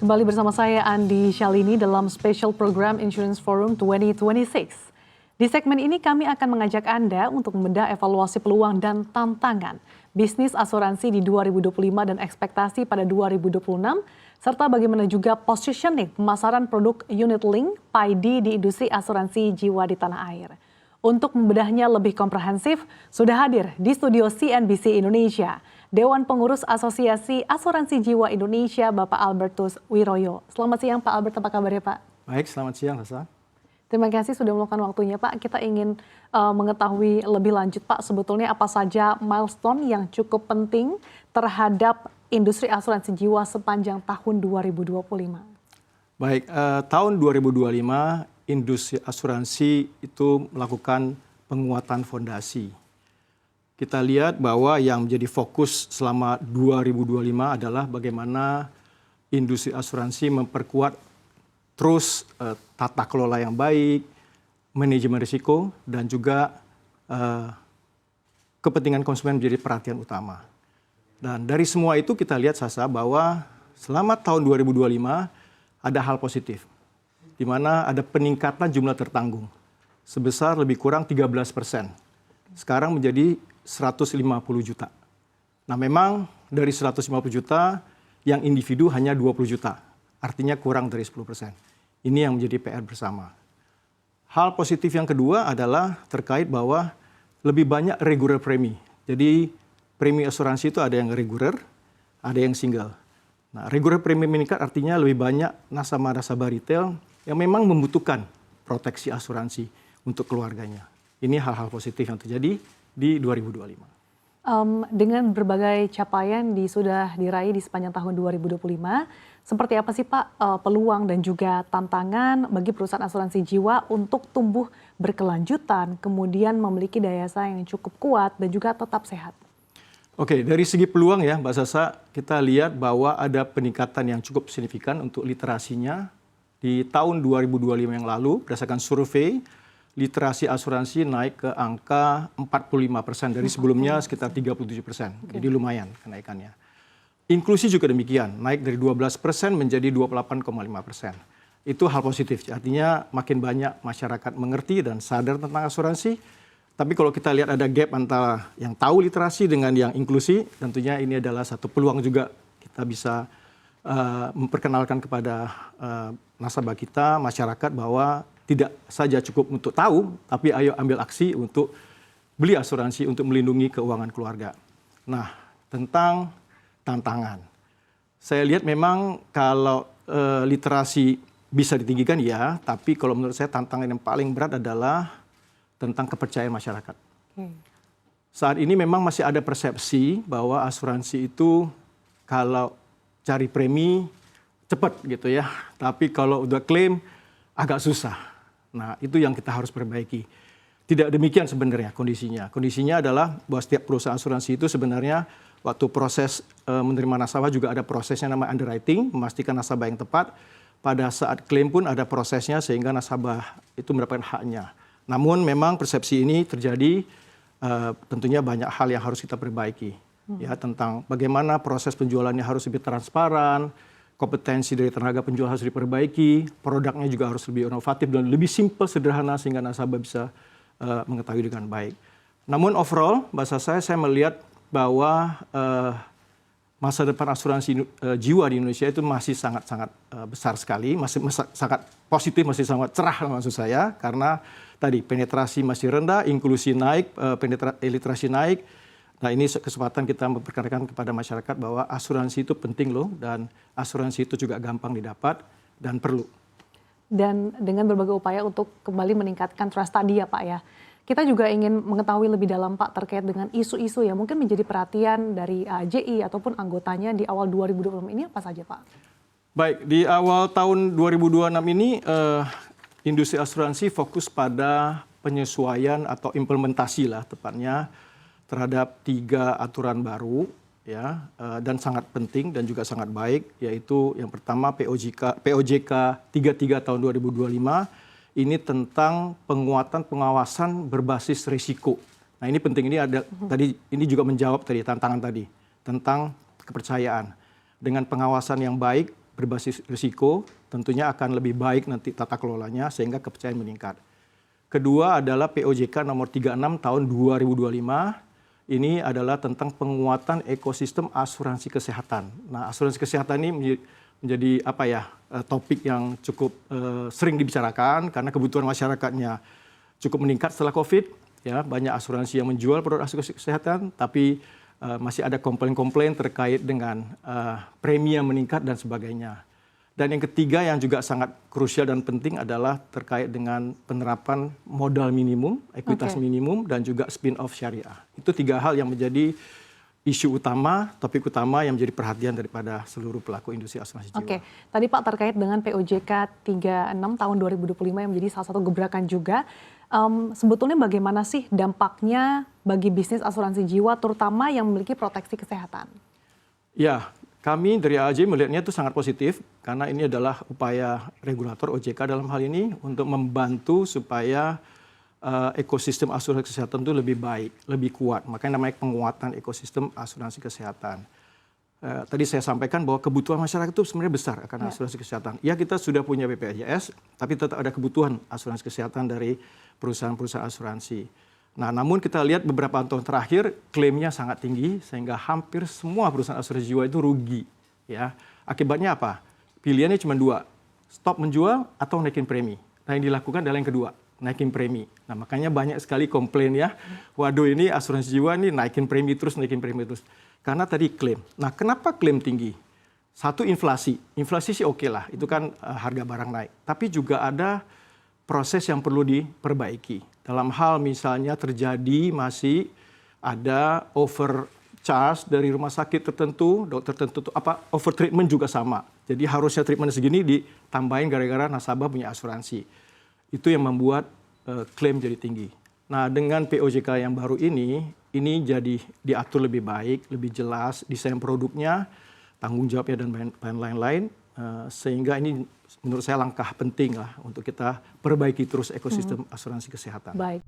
Kembali bersama saya Andi Shalini dalam Special Program Insurance Forum 2026. Di segmen ini kami akan mengajak Anda untuk membedah evaluasi peluang dan tantangan bisnis asuransi di 2025 dan ekspektasi pada 2026, serta bagaimana juga positioning pemasaran produk unit link (PID) di industri asuransi jiwa di tanah air. Untuk membedahnya lebih komprehensif, sudah hadir di studio CNBC Indonesia Dewan Pengurus Asosiasi Asuransi Jiwa Indonesia, Bapak Albertus Wiroyo. Selamat siang Pak Albert, apa kabarnya Pak? Baik, selamat siang Rasa. Terima kasih sudah meluangkan waktunya Pak. Kita ingin mengetahui lebih lanjut Pak, sebetulnya apa saja milestone yang cukup penting terhadap industri asuransi jiwa sepanjang tahun 2025? Baik, tahun 2025 industri asuransi itu melakukan penguatan fondasi. Kita lihat bahwa yang menjadi fokus selama 2025 adalah bagaimana industri asuransi memperkuat terus tata kelola yang baik, manajemen risiko, dan juga kepentingan konsumen menjadi perhatian utama. Dan dari semua itu kita lihat Sasa bahwa selama tahun 2025 ada hal positif, di mana ada peningkatan jumlah tertanggung sebesar lebih kurang 13%. Sekarang menjadi 150 juta. Nah memang dari 150 juta yang individu hanya 20 juta. Artinya kurang dari 10%. Ini yang menjadi PR bersama. Hal positif yang kedua adalah terkait bahwa lebih banyak regular premi. Jadi premi asuransi itu ada yang regular, ada yang single. Nah regular premi meningkat artinya lebih banyak nasabah-nasabah retail yang memang membutuhkan proteksi asuransi untuk keluarganya. Ini hal-hal positif yang terjadi di 2025. Dengan berbagai capaian sudah diraih di sepanjang tahun 2025, seperti apa sih Pak peluang dan juga tantangan bagi perusahaan asuransi jiwa untuk tumbuh berkelanjutan, kemudian memiliki daya saing yang cukup kuat dan juga tetap sehat? Oke, dari segi peluang ya Mbak Sasa, kita lihat bahwa ada peningkatan yang cukup signifikan untuk literasinya. Di tahun 2025 yang lalu, berdasarkan survei, literasi asuransi naik ke angka 45% dari sebelumnya sekitar 37%. Jadi lumayan kenaikannya. Inklusi juga demikian, naik dari 12% menjadi 28,5%. Itu hal positif, artinya makin banyak masyarakat mengerti dan sadar tentang asuransi. Tapi kalau kita lihat ada gap antara yang tahu literasi dengan yang inklusi, tentunya ini adalah satu peluang juga kita bisa memperkenalkan kepada nasabah kita, masyarakat bahwa tidak saja cukup untuk tahu, tapi ayo ambil aksi untuk beli asuransi untuk melindungi keuangan keluarga. Nah, tentang tantangan. Saya lihat memang kalau literasi bisa ditinggikan ya, tapi kalau menurut saya tantangan yang paling berat adalah tentang kepercayaan masyarakat. Saat ini memang masih ada persepsi bahwa asuransi itu kalau cari premi cepat gitu ya, tapi kalau udah klaim agak susah. Nah, itu yang kita harus perbaiki. Tidak demikian sebenarnya kondisinya. Kondisinya adalah bahwa setiap perusahaan asuransi itu sebenarnya waktu proses menerima nasabah juga ada prosesnya namanya underwriting, memastikan nasabah yang tepat. Pada saat klaim pun ada prosesnya sehingga nasabah itu mendapatkan haknya. Namun memang persepsi ini terjadi, tentunya banyak hal yang harus kita perbaiki. Ya, tentang bagaimana proses penjualannya harus lebih transparan, kompetensi dari tenaga penjual harus diperbaiki, produknya juga harus lebih inovatif dan lebih simpel, sederhana sehingga nasabah bisa mengetahui dengan baik. Namun overall, bahasa saya melihat bahwa masa depan asuransi jiwa di Indonesia itu masih sangat-sangat besar sekali, masih sangat positif, masih sangat cerah maksud saya, karena tadi penetrasi masih rendah, inklusi naik, literasi naik. Nah ini kesempatan kita memperkenalkan kepada masyarakat bahwa asuransi itu penting loh, dan asuransi itu juga gampang didapat dan perlu. Dan dengan berbagai upaya untuk kembali meningkatkan trust tadi ya Pak ya, kita juga ingin mengetahui lebih dalam Pak terkait dengan isu-isu yang mungkin menjadi perhatian dari AJI ataupun anggotanya di awal 2026 ini apa saja Pak? Baik, di awal tahun 2026 ini industri asuransi fokus pada penyesuaian atau implementasi lah tepatnya terhadap 3 aturan baru ya, dan sangat penting dan juga sangat baik, yaitu yang pertama POJK 33 tahun 2025 ini tentang penguatan pengawasan berbasis risiko. Nah ini penting, ini ada tadi, ini juga menjawab tadi tantangan tadi tentang kepercayaan dengan pengawasan yang baik berbasis risiko, tentunya akan lebih baik nanti tata kelolanya sehingga kepercayaan meningkat. Kedua adalah POJK nomor 36 tahun 2025. Ini adalah tentang penguatan ekosistem asuransi kesehatan. Nah, asuransi kesehatan ini menjadi topik yang cukup sering dibicarakan karena kebutuhan masyarakatnya cukup meningkat setelah COVID. Ya, banyak asuransi yang menjual produk asuransi kesehatan, tapi masih ada komplain-komplain terkait dengan premi yang meningkat dan sebagainya. Dan yang ketiga yang juga sangat krusial dan penting adalah terkait dengan penerapan modal minimum, ekuitas minimum, dan juga spin-off syariah. Itu 3 hal yang menjadi isu utama, topik utama yang menjadi perhatian daripada seluruh pelaku industri asuransi jiwa. Oke, tadi Pak terkait dengan POJK 36 tahun 2025 yang menjadi salah satu gebrakan juga. Sebetulnya bagaimana sih dampaknya bagi bisnis asuransi jiwa, terutama yang memiliki proteksi kesehatan? Ya, kami dari AAJ melihatnya itu sangat positif karena ini adalah upaya regulator OJK dalam hal ini untuk membantu supaya ekosistem asuransi kesehatan itu lebih baik, lebih kuat. Makanya namanya penguatan ekosistem asuransi kesehatan. Tadi saya sampaikan bahwa kebutuhan masyarakat itu sebenarnya besar akan asuransi kesehatan. Ya, kita sudah punya BPJS, tapi tetap ada kebutuhan asuransi kesehatan dari perusahaan-perusahaan asuransi. Nah, namun kita lihat beberapa tahun terakhir klaimnya sangat tinggi sehingga hampir semua perusahaan asuransi jiwa itu rugi. Ya, akibatnya apa? Pilihannya cuma 2, stop menjual atau naikin premi. Nah, yang dilakukan adalah yang kedua, naikin premi. Nah, makanya banyak sekali komplain ya, waduh ini asuransi jiwa ini naikin premi terus. Karena tadi klaim. Nah, kenapa klaim tinggi? Satu, inflasi sih oke lah, itu kan harga barang naik. Tapi juga ada proses yang perlu diperbaiki. Dalam hal misalnya terjadi masih ada overcharge dari rumah sakit tertentu, dokter tertentu, over treatment juga sama. Jadi harusnya treatment segini ditambahin gara-gara nasabah punya asuransi. Itu yang membuat klaim jadi tinggi. Nah, dengan POJK yang baru ini jadi diatur lebih baik, lebih jelas desain produknya, tanggung jawabnya dan lain-lain, sehingga ini menurut saya langkah penting lah untuk kita perbaiki terus ekosistem asuransi kesehatan. Baik.